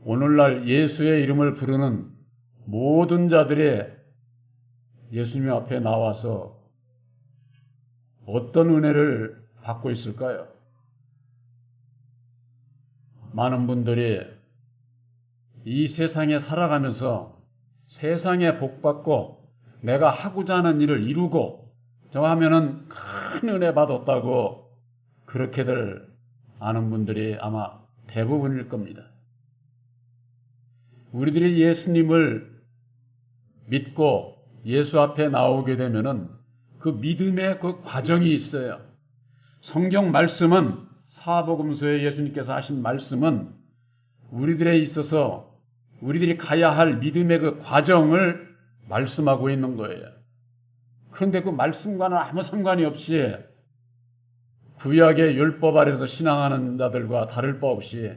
오늘날 예수의 이름을 부르는 모든 자들이 예수님 앞에 나와서 어떤 은혜를 받고 있을까요? 많은 분들이 이 세상에 살아가면서 세상에 복받고 내가 하고자 하는 일을 이루고 저 하면은 큰 은혜 받았다고 그렇게들 아는 분들이 아마 대부분일 겁니다. 우리들이 예수님을 믿고 예수 앞에 나오게 되면은 그 믿음의 그 과정이 있어요. 성경 말씀은 사복음서에 예수님께서 하신 말씀은 우리들에 있어서 우리들이 가야 할 믿음의 그 과정을 말씀하고 있는 거예요. 그런데 그 말씀과는 아무 상관이 없이 구약의 율법 아래서 신앙하는 자들과 다를 바 없이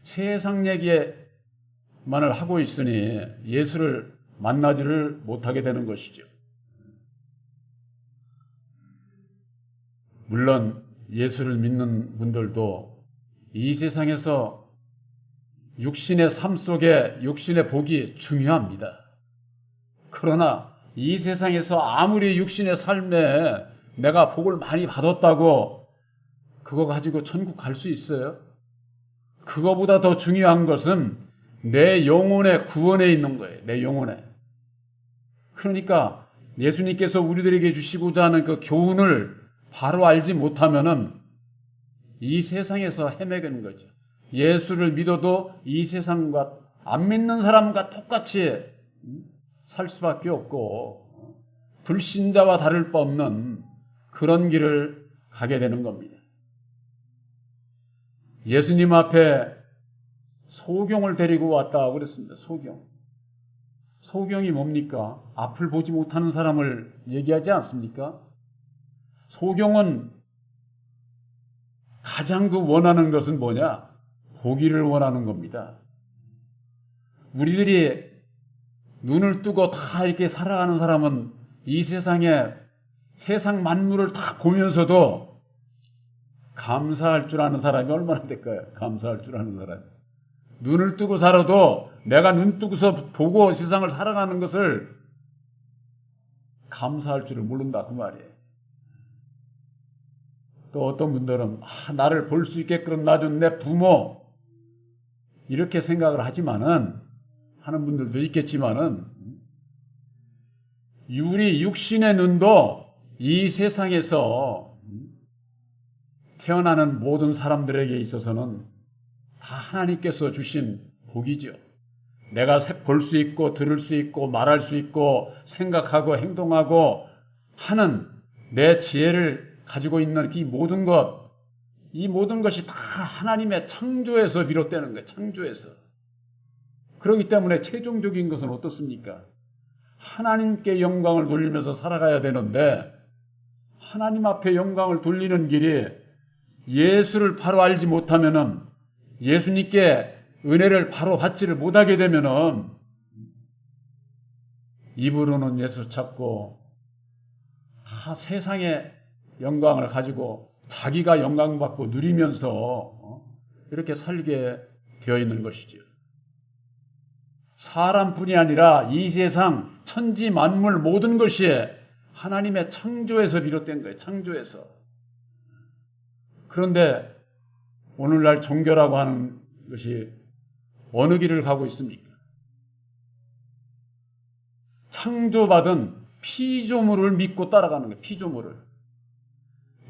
세상 얘기만을 하고 있으니 예수를 만나지를 못하게 되는 것이죠. 물론 예수를 믿는 분들도 이 세상에서 육신의 삶 속에 육신의 복이 중요합니다. 그러나 이 세상에서 아무리 육신의 삶에 내가 복을 많이 받았다고 그거 가지고 천국 갈 수 있어요? 그거보다 더 중요한 것은 내 영혼의 구원에 있는 거예요. 내 영혼에. 그러니까 예수님께서 우리들에게 주시고자 하는 그 교훈을 바로 알지 못하면은 이 세상에서 헤매는 거죠. 예수를 믿어도 이 세상과 안 믿는 사람과 똑같이 살 수밖에 없고 불신자와 다를 바 없는 그런 길을 가게 되는 겁니다. 예수님 앞에 소경을 데리고 왔다고 그랬습니다. 소경이 뭡니까? 앞을 보지 못하는 사람을 얘기하지 않습니까? 소경은 가장 그 원하는 것은 뭐냐? 보기를 원하는 겁니다. 우리들이 눈을 뜨고 다 이렇게 살아가는 사람은 이 세상에 세상 만물을 다 보면서도 감사할 줄 아는 사람이 얼마나 될까요? 감사할 줄 아는 사람이. 눈을 뜨고 살아도 내가 눈 뜨고서 보고 세상을 살아가는 것을 감사할 줄을 모른다 그 말이에요. 또 어떤 분들은 나를 볼 수 있게끔 놔준 내 부모 이렇게 생각을 하는 분들도 있겠지만은 우리 육신의 눈도 이 세상에서 태어나는 모든 사람들에게 있어서는 다 하나님께서 주신 복이죠. 내가 볼 수 있고 들을 수 있고 말할 수 있고 생각하고 행동하고 하는 내 지혜를 가지고 있는 이 모든 것이 다 하나님의 창조에서 비롯되는 거예요. 창조에서. 그렇기 때문에 최종적인 것은 어떻습니까? 하나님께 영광을 돌리면서 살아가야 되는데 하나님 앞에 영광을 돌리는 길이 예수를 바로 알지 못하면은 예수님께 은혜를 바로 받지를 못하게 되면은 입으로는 예수 찾고 다 세상의 영광을 가지고 자기가 영광받고 누리면서 이렇게 살게 되어 있는 것이죠. 사람뿐이 아니라 이 세상 천지 만물 모든 것이 하나님의 창조에서 비롯된 거예요. 창조에서. 그런데 오늘날 종교라고 하는 것이 어느 길을 가고 있습니까? 창조받은 피조물을 믿고 따라가는 거예요. 피조물을.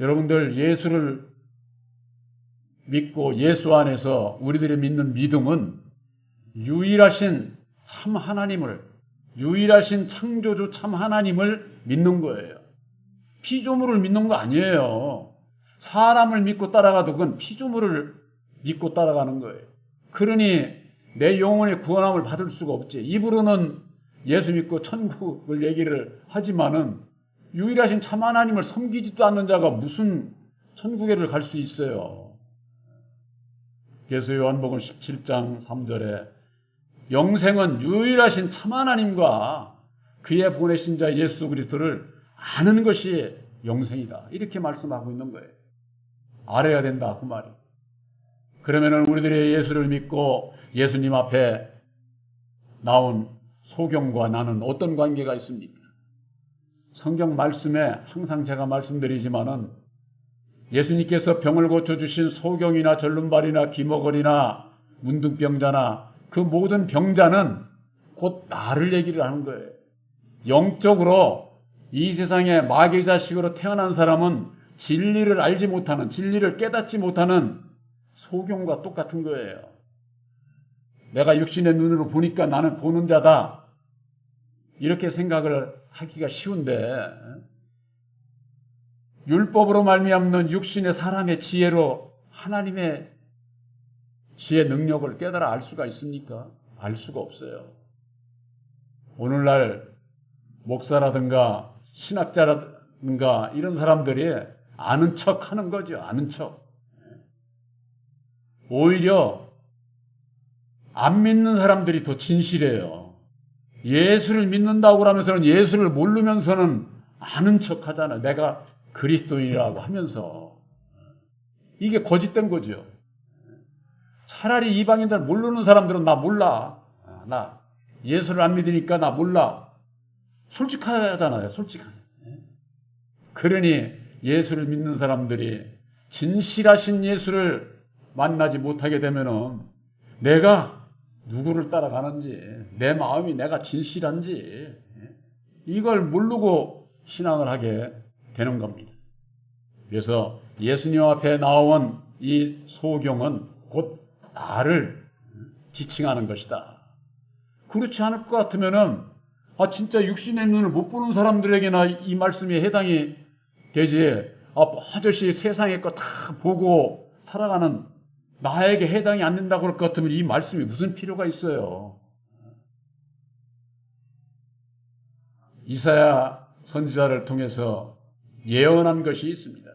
여러분들 예수를 믿고 예수 안에서 우리들이 믿는 믿음은 유일하신 참 하나님을, 유일하신 창조주 참 하나님을 믿는 거예요. 피조물을 믿는 거 아니에요. 사람을 믿고 따라가도 그건 피조물을 믿고 따라가는 거예요. 그러니 내 영혼의 구원함을 받을 수가 없지. 입으로는 예수 믿고 천국을 얘기를 하지만은 유일하신 참 하나님을 섬기지도 않는 자가 무슨 천국에를 갈 수 있어요. 그래서 요한복음 17장 3절에 영생은 유일하신 참 하나님과 그의 보내신 자 예수 그리스도를 아는 것이 영생이다. 이렇게 말씀하고 있는 거예요. 알아야 된다 그 말이. 그러면은 우리들이 예수를 믿고 예수님 앞에 나온 소경과 나는 어떤 관계가 있습니까? 성경 말씀에 항상 제가 말씀드리지만은 예수님께서 병을 고쳐주신 소경이나 절름발이나 기머거리나 문둥병자나 그 모든 병자는 곧 나를 얘기를 하는 거예요. 영적으로 이 세상에 마귀 자식으로 태어난 사람은 진리를 알지 못하는, 진리를 깨닫지 못하는 소경과 똑같은 거예요. 내가 육신의 눈으로 보니까 나는 보는 자다. 이렇게 생각을 하기가 쉬운데 율법으로 말미암는 육신의 사람의 지혜로 하나님의 지혜 능력을 깨달아 알 수가 있습니까? 알 수가 없어요. 오늘날 목사라든가 신학자라든가 이런 사람들이 아는 척 하는 거죠. 아는 척. 오히려 안 믿는 사람들이 더 진실해요. 예수를 믿는다고 하면서는 예수를 모르면서는 아는 척 하잖아요. 내가 그리스도인이라고 하면서. 이게 거짓된 거죠. 차라리 이방인들 모르는 사람들은 나 몰라. 나 예수를 안 믿으니까 나 몰라. 솔직하잖아요. 솔직하게. 그러니 예수를 믿는 사람들이 진실하신 예수를 만나지 못하게 되면은 내가 누구를 따라가는지, 내 마음이 내가 진실한지 이걸 모르고 신앙을 하게 되는 겁니다. 그래서 예수님 앞에 나온 이 소경은 곧 나를 지칭하는 것이다. 그렇지 않을 것 같으면은 진짜 육신의 눈을 못 보는 사람들에게나 이 말씀이 해당이 되지. 아저씨 세상의 거 다 보고 살아가는 나에게 해당이 안 된다고 그럴 것 같으면 이 말씀이 무슨 필요가 있어요. 이사야 선지자를 통해서 예언한 것이 있습니다.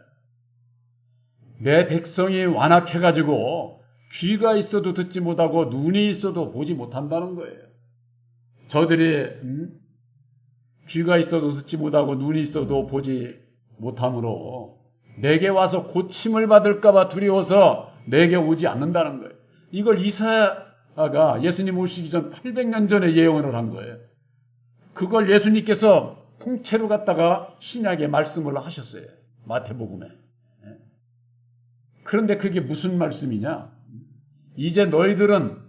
내 백성이 완악해가지고 귀가 있어도 듣지 못하고 눈이 있어도 보지 못한다는 거예요. 저들이 귀가 있어도 듣지 못하고 눈이 있어도 보지 못함으로 내게 와서 고침을 받을까 봐 두려워서 내게 오지 않는다는 거예요. 이걸 이사야가 예수님 오시기 전 800년 전에 예언을 한 거예요. 그걸 예수님께서 통째로 갖다가 신약에 말씀을 하셨어요. 마태복음에. 그런데 그게 무슨 말씀이냐? 이제 너희들은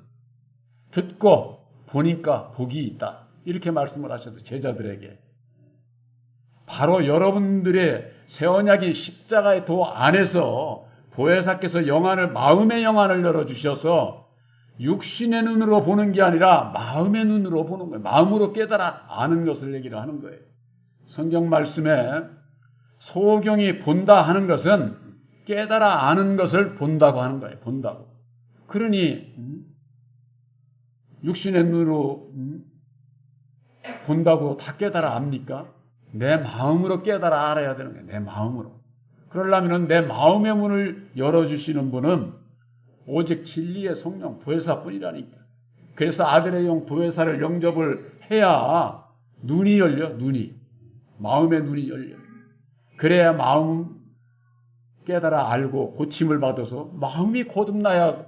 듣고 보니까 복이 있다. 이렇게 말씀을 하셔서 제자들에게. 바로 여러분들의 새 언약인 십자가의 도 안에서 보혜사께서 영안을, 마음의 영안을 열어주셔서 육신의 눈으로 보는 게 아니라 마음의 눈으로 보는 거예요. 마음으로 깨달아 아는 것을 얘기를 하는 거예요. 성경 말씀에 소경이 본다 하는 것은 깨달아 아는 것을 본다고 하는 거예요. 본다고. 그러니 육신의 눈으로 본다고 다 깨달아 압니까? 내 마음으로 깨달아 알아야 되는 거예요. 내 마음으로. 그러려면 내 마음의 문을 열어주시는 분은 오직 진리의 성령 보혜사뿐이라니까. 그래서 아들의 영 보혜사를 영접을 해야 눈이 열려. 눈이. 마음의 눈이 열려. 그래야 마음 깨달아 알고 고침을 받아서 마음이 거듭나야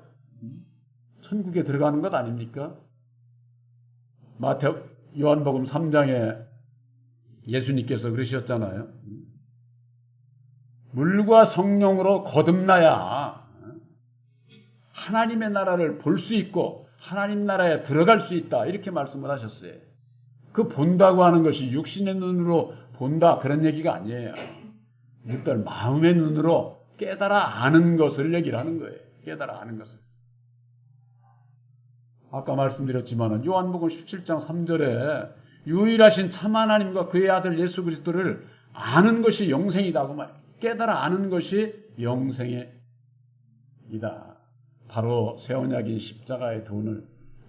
천국에 들어가는 것 아닙니까? 요한복음 3장에 예수님께서 그러셨잖아요. 물과 성령으로 거듭나야 하나님의 나라를 볼 수 있고 하나님 나라에 들어갈 수 있다. 이렇게 말씀을 하셨어요. 그 본다고 하는 것이 육신의 눈으로 본다 그런 얘기가 아니에요. 일단 마음의 눈으로 깨달아 아는 것을 얘기를 하는 거예요. 깨달아 아는 것을. 아까 말씀드렸지만 요한복음 17장 3절에 유일하신 참 하나님과 그의 아들 예수 그리스도를 아는 것이 영생이다. 그 말이에요. 깨달아 아는 것이 영생이다. 바로 새 언약인 십자가의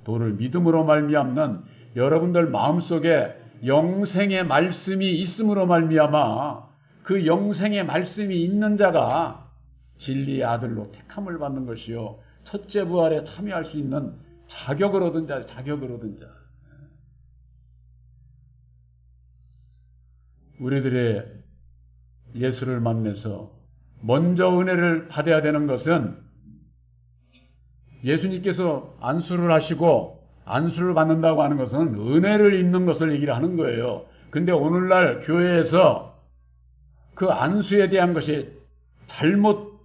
도를 믿음으로 말미암는 여러분들 마음속에 영생의 말씀이 있음으로 말미암아 그 영생의 말씀이 있는 자가 진리의 아들로 택함을 받는 것이요 첫째 부활에 참여할 수 있는 자격을 얻은 자. 우리들의 예수를 만나서 먼저 은혜를 받아야 되는 것은 예수님께서 안수를 하시고 안수를 받는다고 하는 것은 은혜를 입는 것을 얘기를 하는 거예요. 근데 오늘날 교회에서 그 안수에 대한 것이 잘못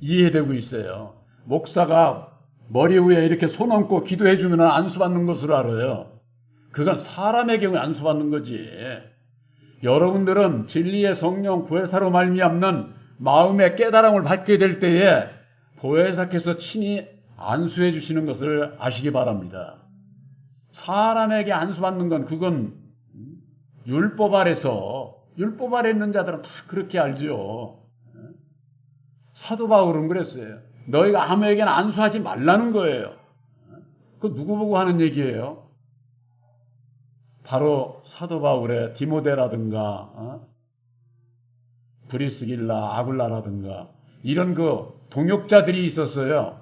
이해되고 있어요. 목사가 머리 위에 이렇게 손 얹고 기도해 주면 안수 받는 것으로 알아요. 그건 사람의 경우에 안수 받는 거지. 여러분들은 진리의 성령 보혜사로 말미암는 마음의 깨달음을 받게 될 때에 보혜사께서 친히 안수해 주시는 것을 아시기 바랍니다. 사람에게 안수 받는 건 그건 율법 아래 있는 자들은 다 그렇게 알죠. 사도 바울은 그랬어요. 너희가 아무에게나 안수하지 말라는 거예요. 그 누구 보고 하는 얘기예요? 바로 사도 바울의 디모데라든가 브리스길라, 아굴라라든가 이런 그 동역자들이 있었어요.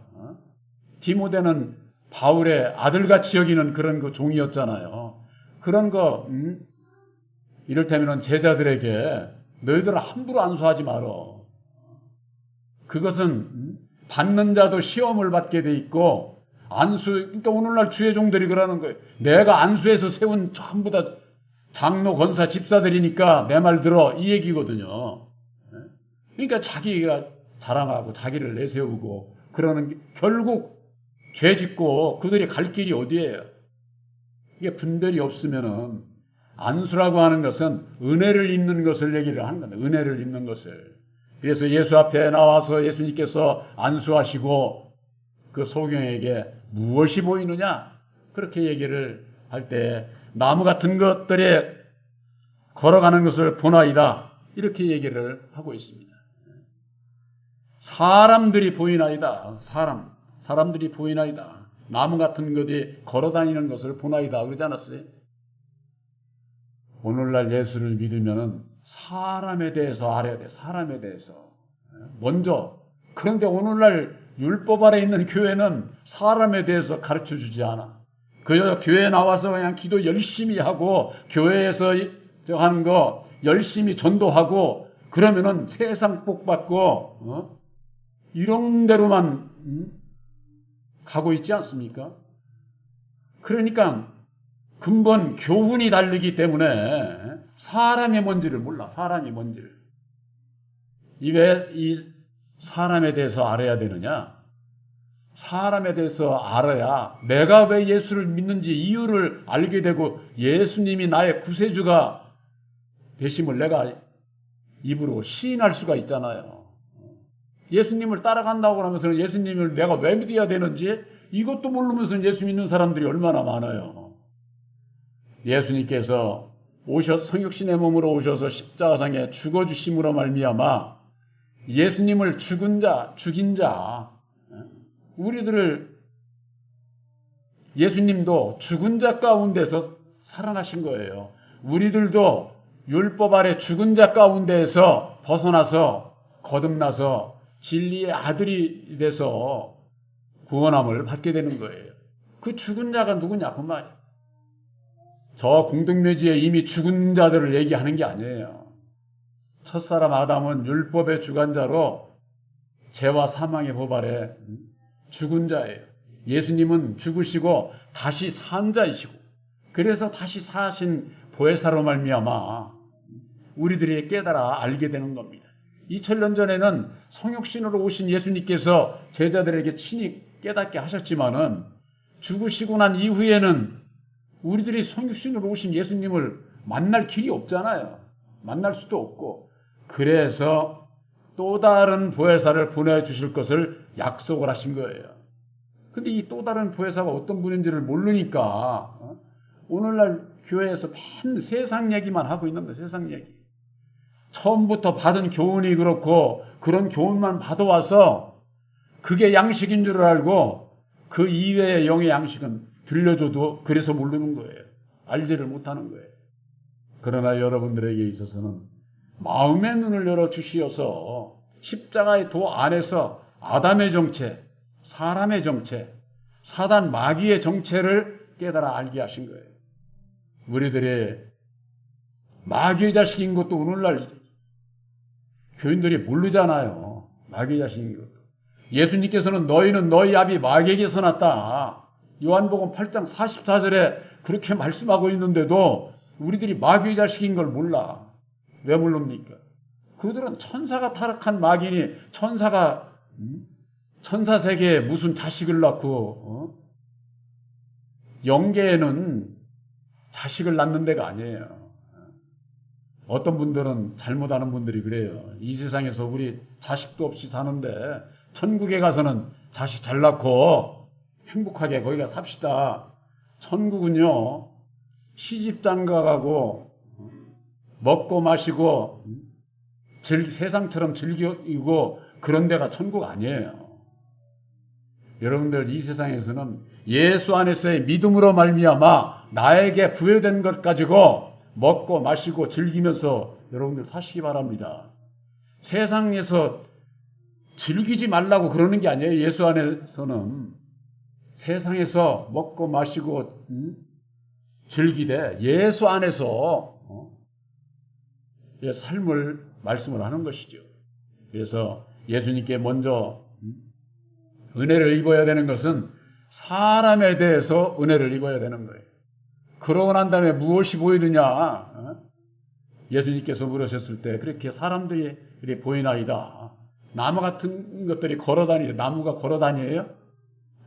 디모데는 바울의 아들같이 여기는 그런 그 종이었잖아요. 그런 거 이를테면 제자들에게 너희들 함부로 안수하지 말어. 그것은 받는 자도 시험을 받게 돼 있고 그러니까 오늘날 주의 종들이 그러는 거예요. 내가 안수해서 세운 전부 다 장로, 권사, 집사들이니까 내 말 들어 이 얘기거든요. 그러니까 자기가 자랑하고 자기를 내세우고 그러는 게 결국 죄 짓고 그들이 갈 길이 어디예요? 이게 분별이 없으면은 안수라고 하는 것은 은혜를 입는 것을 얘기를 하는 겁니다. 은혜를 입는 것을. 그래서 예수 앞에 나와서 예수님께서 안수하시고 그 소경에게 무엇이 보이느냐? 그렇게 얘기를 할 때 나무 같은 것들에 걸어가는 것을 보나이다. 이렇게 얘기를 하고 있습니다. 사람들이 보이나이다. 사람들이 보이나이다. 나무 같은 것이 걸어다니는 것을 보나이다. 그러지 않았어요? 오늘날 예수를 믿으면은 사람에 대해서 알아야 돼. 사람에 대해서. 먼저. 그런데 오늘날 율법 아래 있는 교회는 사람에 대해서 가르쳐 주지 않아. 그저 교회에 나와서 그냥 기도 열심히 하고 교회에서 하는 거 열심히 전도하고 그러면은 세상 복 받고 이런 대로만 가고 있지 않습니까? 그러니까 근본 교훈이 다르기 때문에 사람이 뭔지를 몰라. 사람이 뭔지를. 왜 이 사람에 대해서 알아야 되느냐? 사람에 대해서 알아야 내가 왜 예수를 믿는지 이유를 알게 되고 예수님이 나의 구세주가 되심을 내가 입으로 시인할 수가 있잖아요. 예수님을 따라간다고 하면서 예수님을 내가 왜 믿어야 되는지 이것도 모르면서 예수 믿는 사람들이 얼마나 많아요. 예수님께서 성육신의 몸으로 오셔서 십자가상에 죽어주심으로 말미암아 예수님을 죽인 자, 우리들을 예수님도 죽은 자 가운데서 살아나신 거예요. 우리들도 율법 아래 죽은 자 가운데에서 벗어나서 거듭나서 진리의 아들이 돼서 구원함을 받게 되는 거예요. 그 죽은 자가 누구냐 그 말이에요. 저 공동묘지에 이미 죽은 자들을 얘기하는 게 아니에요. 첫사람 아담은 율법의 주관자로 죄와 사망의 법 아래 죽은 자예요. 예수님은 죽으시고 다시 산 자이시고 그래서 다시 사신 보혜사로 말미암아 우리들이 깨달아 알게 되는 겁니다. 2000년 전에는 성육신으로 오신 예수님께서 제자들에게 친히 깨닫게 하셨지만은 죽으시고 난 이후에는 우리들이 성육신으로 오신 예수님을 만날 길이 없잖아요. 만날 수도 없고 그래서 또 다른 보혜사를 보내주실 것을 약속을 하신 거예요. 근데 이 또 다른 보혜사가 어떤 분인지를 모르니까 오늘날 교회에서 맨 세상 얘기만 하고 있는 거예요. 세상 얘기. 처음부터 받은 교훈이 그렇고 그런 교훈만 받아와서 그게 양식인 줄 알고 그 이외의 영의 양식은 들려줘도 그래서 모르는 거예요. 알지를 못하는 거예요. 그러나 여러분들에게 있어서는 마음의 눈을 열어주시어서 십자가의 도 안에서 아담의 정체, 사람의 정체, 사단 마귀의 정체를 깨달아 알게 하신 거예요. 우리들이 마귀의 자식인 것도 오늘날 교인들이 모르잖아요. 마귀의 자식인 것도. 예수님께서는 너희는 너희 아비 마귀에게서 났다. 요한복음 8장 44절에 그렇게 말씀하고 있는데도 우리들이 마귀의 자식인 걸 몰라. 왜 모릅니까? 그들은 천사가 타락한 마귀니 천사 세계에 무슨 자식을 낳고 영계에는 자식을 낳는 데가 아니에요. 어떤 분들은 잘못하는 분들이 그래요. 이 세상에서 우리 자식도 없이 사는데 천국에 가서는 자식 잘 낳고 행복하게 거기가 삽시다. 천국은요, 시집 장가가고 먹고 마시고 세상처럼 즐기고 그런 데가 천국 아니에요. 여러분들, 이 세상에서는 예수 안에서의 믿음으로 말미암아 나에게 부여된 것 가지고 먹고 마시고 즐기면서 여러분들 사시기 바랍니다. 세상에서 즐기지 말라고 그러는 게 아니에요. 예수 안에서는 세상에서 먹고 마시고 즐기되 예수 안에서 삶을 말씀을 하는 것이죠. 그래서 예수님께 먼저 은혜를 입어야 되는 것은 사람에 대해서 은혜를 입어야 되는 거예요. 그러고 난 다음에 무엇이 보이느냐? 예수님께서 물으셨을 때 그렇게 사람들이 보이나이다. 나무 같은 것들이 걸어다니죠. 나무가 걸어다녀요?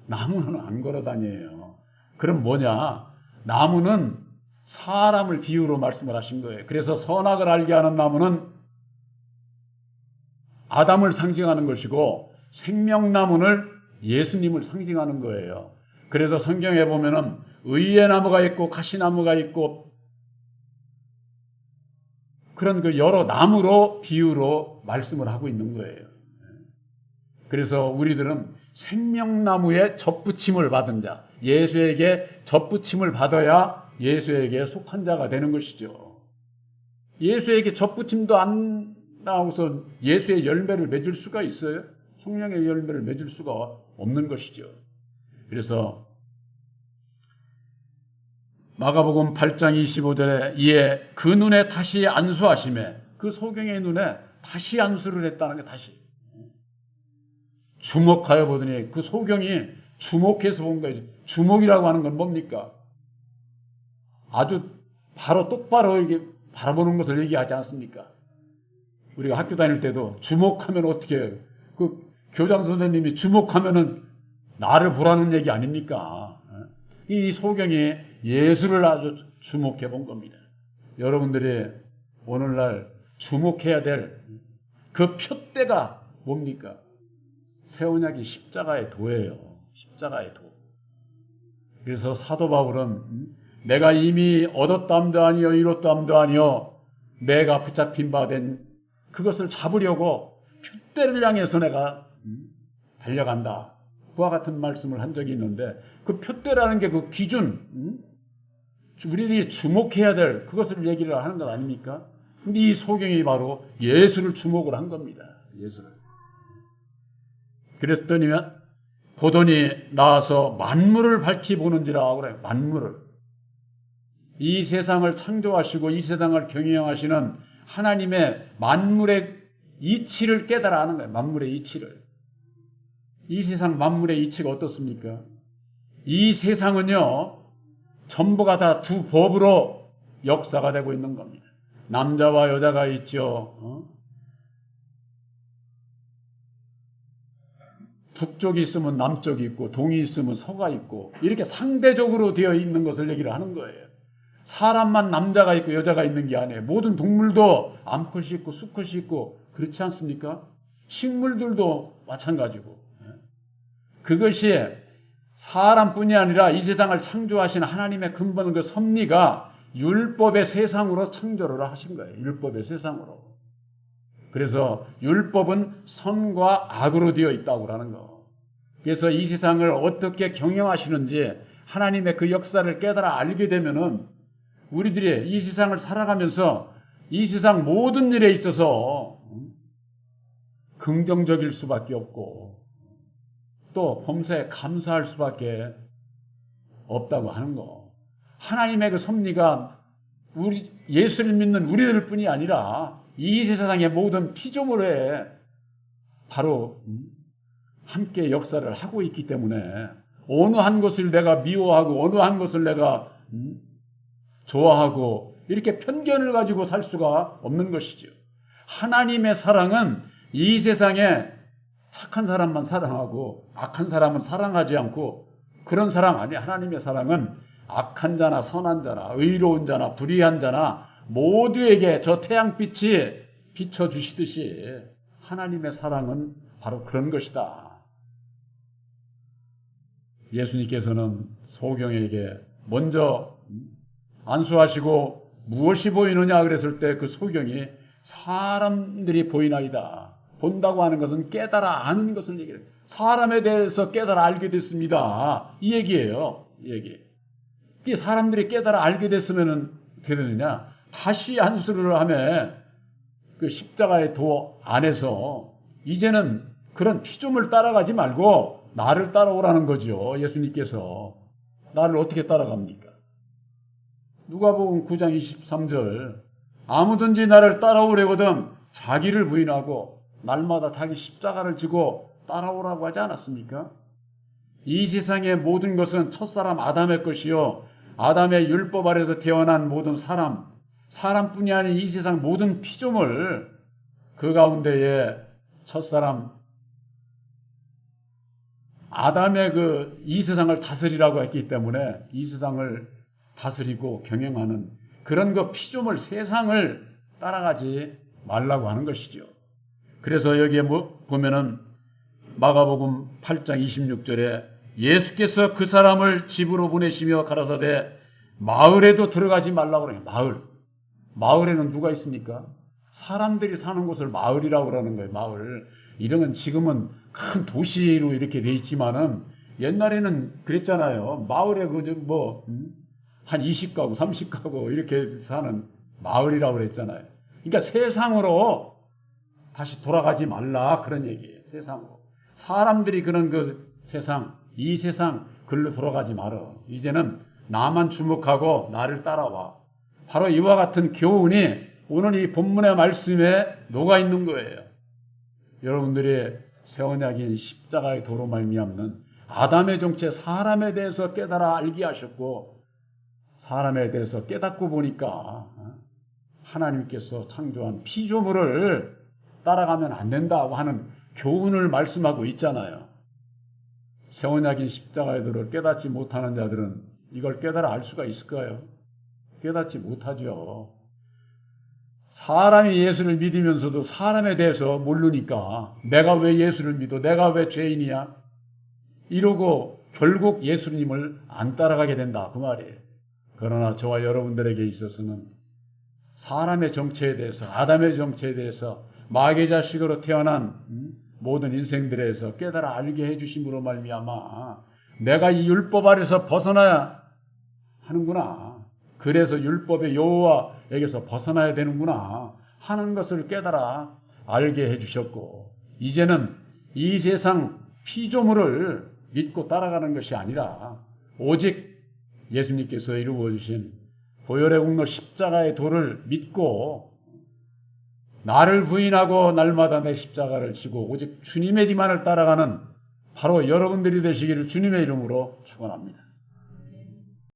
나무는 안 걸어다녀요. 그럼 뭐냐? 나무는 사람을 비유로 말씀을 하신 거예요. 그래서 선악을 알게 하는 나무는 아담을 상징하는 것이고 생명나무는 예수님을 상징하는 거예요. 그래서 성경에 보면은 의의 나무가 있고 가시나무가 있고 그런 그 여러 나무로 비유로 말씀을 하고 있는 거예요. 그래서 우리들은 생명나무에 접붙임을 받은 자, 예수에게 접붙임을 받아야 예수에게 속한 자가 되는 것이죠. 예수에게 접붙임도 안 나오고서 예수의 열매를 맺을 수가 있어요? 성령의 열매를 맺을 수가 없는 것이죠. 그래서 마가복음 8장 25절에 이에 그 눈에 다시 안수하심에, 그 소경의 눈에 다시 안수를 했다는 게 다시 주목하여 보더니 그 소경이 주목해서 본 거예요. 주목이라고 하는 건 뭡니까? 아주 바로 똑바로 이렇게 바라보는 것을 얘기하지 않습니까? 우리가 학교 다닐 때도 주목하면 어떻게 해요? 그 교장 선생님이 주목하면은 나를 보라는 얘기 아닙니까? 이 소경이 예수를 아주 주목해 본 겁니다. 여러분들이 오늘날 주목해야 될 그 표대가 뭡니까? 새 언약이 십자가의 도예요. 십자가의 도. 그래서 사도 바울은 내가 이미 얻었담도 아니요 이뤘담도 아니요 내가 붙잡힌 바 된 그것을 잡으려고 표대를 향해서 내가 달려간다. 그와 같은 말씀을 한 적이 있는데 그 표대라는 게 그 기준, 우리들이 주목해야 될 그것을 얘기를 하는 것 아닙니까? 근데 이 소경이 바로 예수를 주목을 한 겁니다. 예수를. 그랬더니 보더니 나와서 만물을 밝히 보는지라 그래요. 만물을. 이 세상을 창조하시고 이 세상을 경영하시는 하나님의 만물의 이치를 깨달아 하는 거예요. 만물의 이치를. 이 세상 만물의 이치가 어떻습니까? 이 세상은요, 전부가 다 두 법으로 역사가 되고 있는 겁니다. 남자와 여자가 있죠. 북쪽이 있으면 남쪽이 있고 동이 있으면 서가 있고 이렇게 상대적으로 되어 있는 것을 얘기를 하는 거예요. 사람만 남자가 있고 여자가 있는 게 아니에요. 모든 동물도 암컷이 있고 수컷이 있고 그렇지 않습니까? 식물들도 마찬가지고. 그것이 사람뿐이 아니라 이 세상을 창조하신 하나님의 근본 그 섭리가 율법의 세상으로 창조를 하신 거예요. 율법의 세상으로. 그래서 율법은 선과 악으로 되어 있다고 하는 거. 그래서 이 세상을 어떻게 경영하시는지 하나님의 그 역사를 깨달아 알게 되면은 우리들이 이 세상을 살아가면서 이 세상 모든 일에 있어서 긍정적일 수밖에 없고 또 범사에 감사할 수밖에 없다고 하는 거. 하나님의 그 섭리가 우리 예수를 믿는 우리들 뿐이 아니라 이 세상의 모든 피조물에 바로 함께 역사를 하고 있기 때문에 어느 한 것을 내가 미워하고 어느 한 것을 내가 좋아하고 이렇게 편견을 가지고 살 수가 없는 것이죠. 하나님의 사랑은 이 세상에 착한 사람만 사랑하고 악한 사람은 사랑하지 않고 그런 사랑 아니에요. 하나님의 사랑은 악한 자나 선한 자나 의로운 자나 불의한 자나 모두에게 저 태양빛이 비춰주시듯이 하나님의 사랑은 바로 그런 것이다. 예수님께서는 소경에게 먼저 안수하시고 무엇이 보이느냐 그랬을 때 그 소경이 사람들이 보이나이다. 본다고 하는 것은 깨달아 아는 것을 얘기해요. 사람에 대해서 깨달아 알게 됐습니다. 이 얘기예요. 이 얘기. 사람들이 깨달아 알게 됐으면 어떻게 되느냐? 다시 안수를 하며 그 십자가의 도 안에서 이제는 그런 피조물 따라가지 말고 나를 따라오라는 거죠. 예수님께서. 나를 어떻게 따라갑니까? 누가복음 9장 23절 아무든지 나를 따라오려거든 자기를 부인하고 날마다 자기 십자가를 지고 따라오라고 하지 않았습니까? 이 세상의 모든 것은 첫사람 아담의 것이요 아담의 율법 아래서 태어난 모든 사람뿐이 아닌 이 세상 모든 피조물 그 가운데에 첫사람 아담의 이 세상을 다스리라고 했기 때문에 이 세상을 다스리고 경영하는 그런 피조물 세상을 따라가지 말라고 하는 것이죠. 그래서 여기에 보면은 마가복음 8장 26절에 예수께서 그 사람을 집으로 보내시며 가라사대 마을에도 들어가지 말라고 그래요. 마을에는 누가 있습니까? 사람들이 사는 곳을 마을이라고 그러는 거예요. 마을. 이런 건 지금은 큰 도시로 이렇게 돼 있지만은 옛날에는 그랬잖아요. 마을에 한 20가구, 30가구 이렇게 사는 마을이라고 그랬잖아요. 그러니까 세상으로 다시 돌아가지 말라 그런 얘기예요. 세상으로. 사람들이 그런 세상, 이 세상 글로 돌아가지 말아. 이제는 나만 주목하고 나를 따라와. 바로 이와 같은 교훈이 오늘 이 본문의 말씀에 녹아 있는 거예요. 여러분들이 새 언약인 십자가의 도로 말미암는 아담의 정체 사람에 대해서 깨달아 알게 하셨고 사람에 대해서 깨닫고 보니까 하나님께서 창조한 피조물을 따라가면 안 된다고 하는 교훈을 말씀하고 있잖아요. 새 언약인 십자가의 도를 깨닫지 못하는 자들은 이걸 깨달아 알 수가 있을까요? 깨닫지 못하죠. 사람이 예수를 믿으면서도 사람에 대해서 모르니까 내가 왜 예수를 믿어? 내가 왜 죄인이야? 이러고 결국 예수님을 안 따라가게 된다 그 말이에요. 그러나 저와 여러분들에게 있어서는 사람의 정체에 대해서 아담의 정체에 대해서 마귀의 자식으로 태어난 모든 인생들에 대해서 깨달아 알게 해주심으로 말미암아 내가 이 율법 아래서 벗어나야 하는구나. 그래서 율법의 여호와에게서 벗어나야 되는구나 하는 것을 깨달아 알게 해주셨고 이제는 이 세상 피조물을 믿고 따라가는 것이 아니라 오직 예수님께서 이루어주신 보혈의 공로 십자가의 도를 믿고 나를 부인하고 날마다 내 십자가를 지고 오직 주님의 뒤만을 따라가는 바로 여러분들이 되시기를 주님의 이름으로 축원합니다.